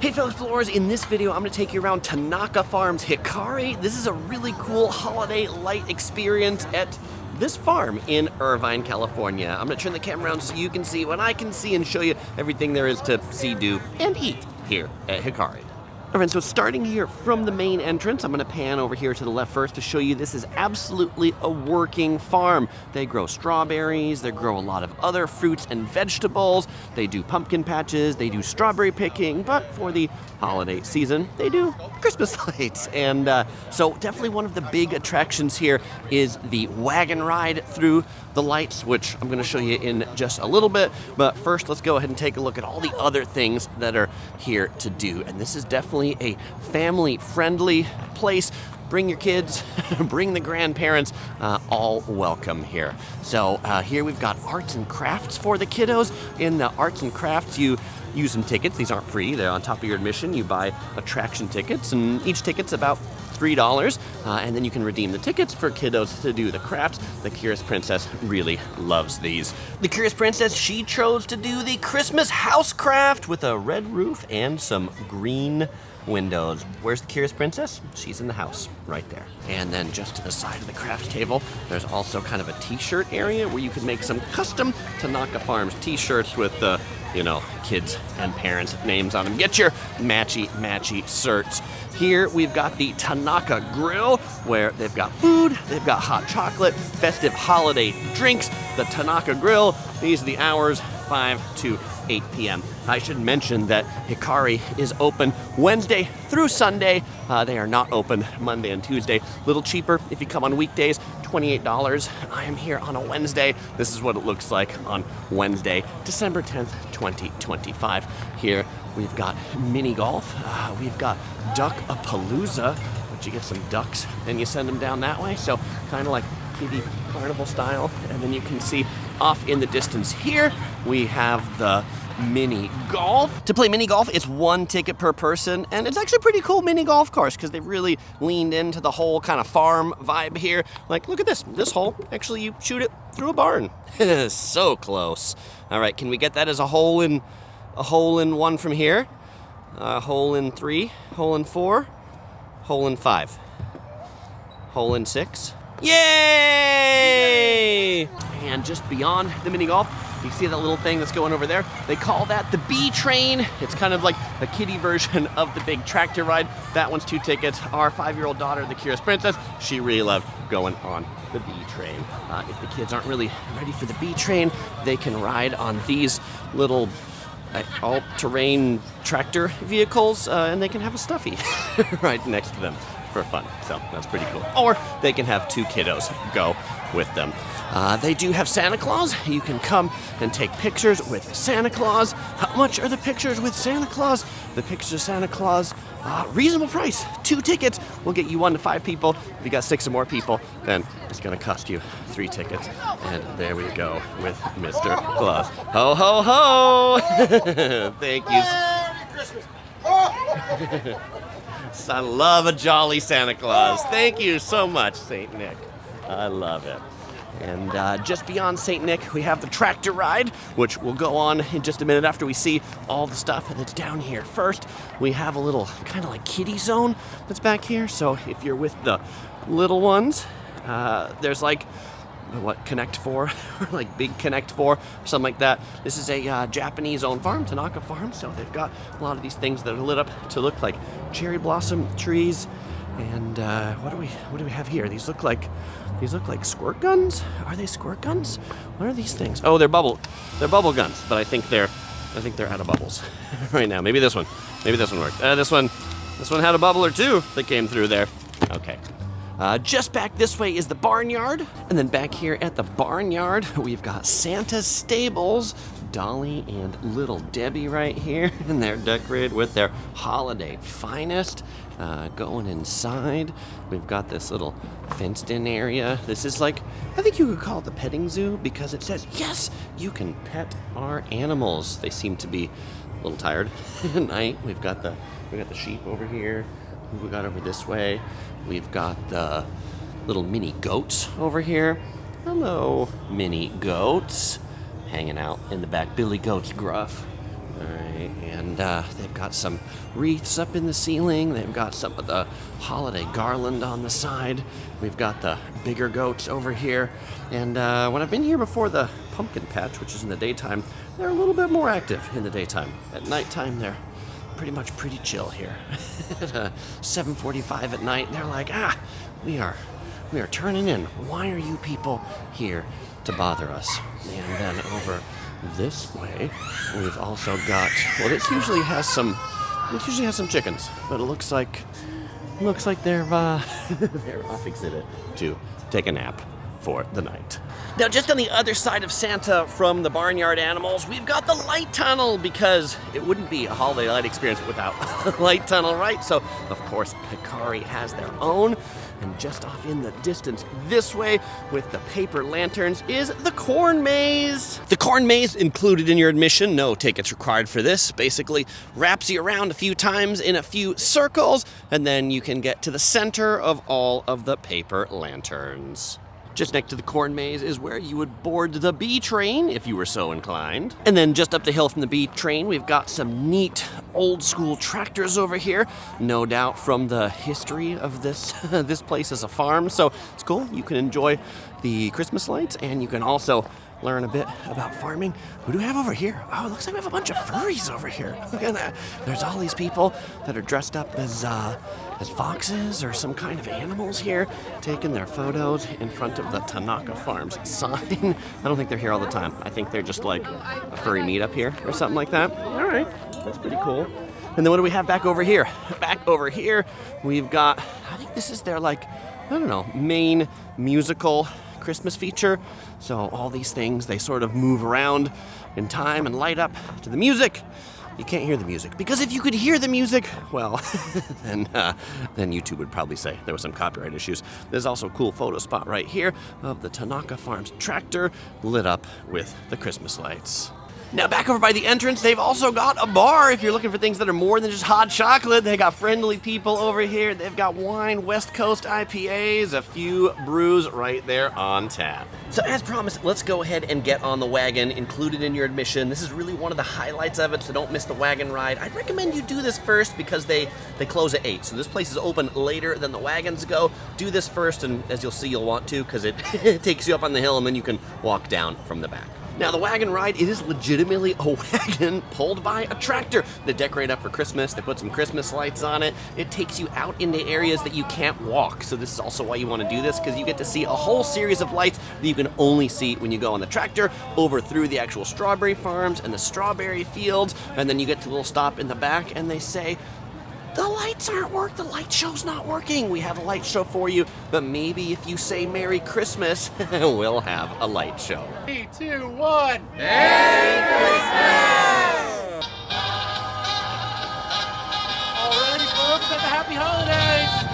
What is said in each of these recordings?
Hey fellow explorers, in this video I'm going to take you around Tanaka Farms Hikari. This is a really cool holiday light experience at this farm in Irvine, California. I'm going to turn the camera around so you can see what I can see and show you everything there is to see, do, and eat here at Hikari. Alright, so starting here from the main entrance, I'm going to pan over here to the left first to show you this is absolutely a working farm. They grow strawberries, they grow a lot of other fruits and vegetables, they do pumpkin patches, they do strawberry picking, but for the holiday season, they do Christmas lights. And so definitely one of the big attractions here is the wagon ride through the lights, which I'm going to show you in just a little bit. But first, let's go ahead and take a look at all the other things that are here to do. And this is definitely a family-friendly place. Bring your kids, bring the grandparents, all welcome here. So here we've got arts and crafts for the kiddos. In the arts and crafts, you use some tickets. These aren't free. They're on top of your admission. You buy attraction tickets, and each ticket's about $3, and then you can redeem the tickets for kiddos to do the crafts. The Curious Princess really loves these. The Curious Princess, she chose to do the Christmas house craft with a red roof and some green windows. Where's the Curious Princess? She's in the house right there. And then just to the side of the craft table, there's also kind of a t-shirt area where you can make some custom Tanaka Farms t-shirts with the, kids and parents' names on them. Get your matchy shirts. Here we've got the Tanaka Grill, where they've got food, they've got hot chocolate, festive holiday drinks. The Tanaka Grill, these are the hours, 5 to 8 p.m. I should mention that Hikari is open Wednesday through Sunday. They are not open Monday and Tuesday. A little cheaper if you come on weekdays, $28. I am here on a Wednesday. This is what it looks like on Wednesday, December 10th, 2025. Here we've got mini golf. We've got Duck-a-Palooza, which you get some ducks and you send them down that way. So kind of like TV carnival style. And then you can see off in the distance here, we have the mini golf. To play mini golf, it's one ticket per person, and it's actually a pretty cool mini golf course because they've really leaned into the whole kind of farm vibe here. Like, look at this hole. Actually, you shoot it through a barn. So close. All right, can we get that as a hole in one from here? Hole in 3, hole in 4, hole in 5, hole in 6. Yay! And just beyond the mini golf, you see that little thing that's going over there? They call that the bee train. It's kind of like a kiddie version of the big tractor ride. That one's 2 tickets. Our 5-year-old daughter, the Curious Princess, she really loved going on the bee train. If the kids aren't really ready for the bee train, they can ride on these little all-terrain tractor vehicles, and they can have a stuffy right next to them for fun. So that's pretty cool. Or they can have 2 kiddos go with them. They do have Santa Claus. You can come and take pictures with Santa Claus. How much are the pictures with Santa Claus? The pictures of Santa Claus, reasonable price. 2 tickets will get you 1 to 5 people. If you got 6 or more people, then it's gonna cost you 3 tickets. And there we go with Mr. Claus. Ho, ho, ho! Thank you. Merry Christmas. I love a jolly Santa Claus. Thank you so much, St. Nick. I love it. And just beyond St. Nick, we have the tractor ride, which will go on in just a minute after we see all the stuff that's down here. First, we have a little kind of like kiddie zone that's back here. So if you're with the little ones, there's like, Connect 4, or like Big Connect 4, something like that. This is a Japanese-owned farm, Tanaka Farms, so they've got a lot of these things that are lit up to look like cherry blossom trees. And what do we have here? These look like squirt guns. Are they squirt guns? What are these things? Oh, they're bubble guns, but I think they're out of bubbles right now. Maybe this one worked. This one had a bubble or 2 that came through there. Okay. Just back this way is the Barnyard. And then back here at the Barnyard, we've got Santa's stables, Dolly and little Debbie right here. And they're decorated with their holiday finest. Going inside, we've got this little fenced-in area. This is like, I think you could call it the petting zoo because it says, yes, you can pet our animals. They seem to be a little tired at night. We've got the sheep over here. We got over this way. We've got the little mini goats over here. Hello, mini goats. Hanging out in the back. Billy Goat's gruff. All right, and they've got some wreaths up in the ceiling. They've got some of the holiday garland on the side. We've got the bigger goats over here. And when I've been here before the pumpkin patch, which is in the daytime, they're a little bit more active in the daytime. At nighttime, they're pretty chill here. At 7:45 at night, they're like, we are turning in. Why are you people here to bother us? And then over this way, we've also got, well, this usually has some chickens, but it looks like they're they're off exhibit to take a nap for the night. Now, just on the other side of Santa from the barnyard animals, we've got the light tunnel, because it wouldn't be a holiday light experience without a light tunnel, right? So, of course, Hikari has their own. And just off in the distance this way with the paper lanterns is the corn maze. The corn maze included in your admission, no tickets required for this. Basically wraps you around a few times in a few circles, and then you can get to the center of all of the paper lanterns. Just next to the corn maze is where you would board the B train if you were so inclined. And then just up the hill from the B train, we've got some neat old school tractors over here, no doubt from the history of this this place as a farm. So it's cool. You can enjoy the Christmas lights, and you can also learn a bit about farming. Who do we have over here? Oh, it looks like we have a bunch of furries over here. Look at that. There's all these people that are dressed up as foxes or some kind of animals here, taking their photos in front of the Tanaka Farms sign. I don't think they're here all the time. I think they're just like a furry meetup here or something like that. All right, that's pretty cool. And then what do we have back over here? Back over here, we've got, I think this is their main musical Christmas feature. So all these things, they sort of move around in time and light up to the music. You can't hear the music, because if you could hear the music, well, then YouTube would probably say there were some copyright issues. There's also a cool photo spot right here of the Tanaka Farms tractor lit up with the Christmas lights. Now, back over by the entrance, they've also got a bar if you're looking for things that are more than just hot chocolate. They got friendly people over here. They've got wine, West Coast IPAs, a few brews right there on tap. So as promised, let's go ahead and get on the wagon included in your admission. This is really one of the highlights of it, so don't miss the wagon ride. I'd recommend you do this first because they close at 8. So this place is open later than the wagons go. Do this first, and as you'll see, you'll want to, because it takes you up on the hill and then you can walk down from the back. Now, the wagon ride, it is legitimately a wagon pulled by a tractor. They decorate up for Christmas. They put some Christmas lights on it. It takes you out into areas that you can't walk. So this is also why you want to do this, because you get to see a whole series of lights that you can only see when you go on the tractor over through the actual strawberry farms and the strawberry fields. And then you get to a little stop in the back, and they say, the lights aren't working. The light show's not working. We have a light show for you, but maybe if you say Merry Christmas, we'll have a light show. 3, 2, 1. Merry Christmas! Alrighty, folks, have a happy holidays!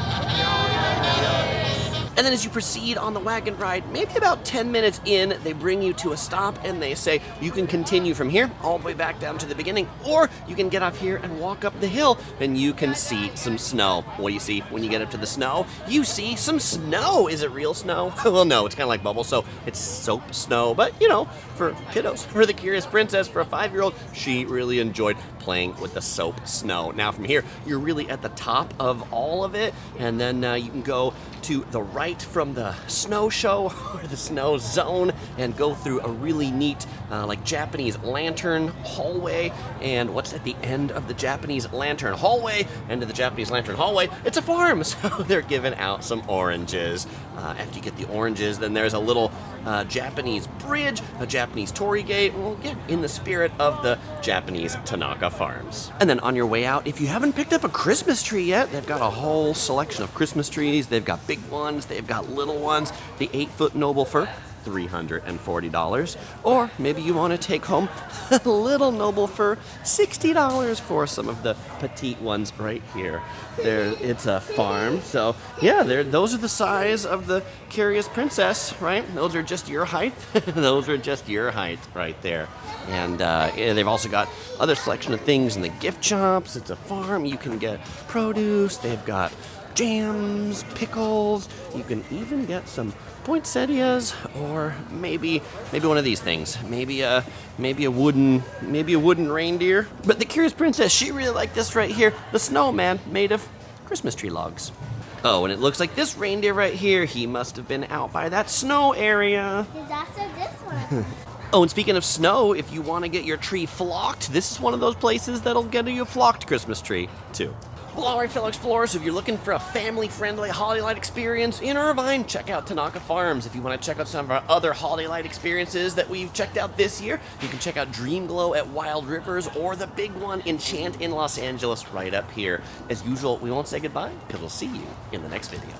And then as you proceed on the wagon ride, maybe about 10 minutes in, they bring you to a stop and they say you can continue from here all the way back down to the beginning, or you can get off here and walk up the hill and you can see some snow. What do you see when you get up to the snow? You see some snow. Is it real snow? Well, no, it's kind of like bubble, so it's soap snow. But, for kiddos, for the curious princess, for a 5-year-old, she really enjoyed playing with the soap snow. Now from here, you're really at the top of all of it, and then you can go to the right from the snow show or the snow zone and go through a really neat Japanese lantern hallway. And what's at the end of the Japanese lantern hallway? End of the Japanese lantern hallway, it's a farm, so they're giving out some oranges. After you get the oranges, then there's a little Japanese bridge, a Japanese torii gate. Well, again, in the spirit of the Japanese Tanaka Farms. And then on your way out, if you haven't picked up a Christmas tree yet, they've got a whole selection of Christmas trees. They've got big ones, they've got little ones. The 8-foot noble fir, $340. Or maybe you want to take home a little noble fir, $60 for some of the petite ones right here. It's a farm, so yeah, those are the size of the curious princess, right? Those are just your height. Those are just your height right there. And they've also got other selection of things in the gift shops. It's a farm. You can get produce. They've got jams, pickles. You can even get some poinsettias, or maybe one of these things. Maybe a wooden reindeer. But the Curious Princess, she really liked this right here, the snowman made of Christmas tree logs. Oh, and it looks like this reindeer right here, he must have been out by that snow area. There's also this one. Oh, and speaking of snow, if you want to get your tree flocked, this is one of those places that'll get you a flocked Christmas tree, too. Well, all right, fellow explorers, if you're looking for a family-friendly holiday light experience in Irvine, check out Tanaka Farms. If you want to check out some of our other holiday light experiences that we've checked out this year, you can check out Dream Glow at Wild Rivers or the big one, Enchant in Los Angeles, right up here. As usual, we won't say goodbye because we'll see you in the next video.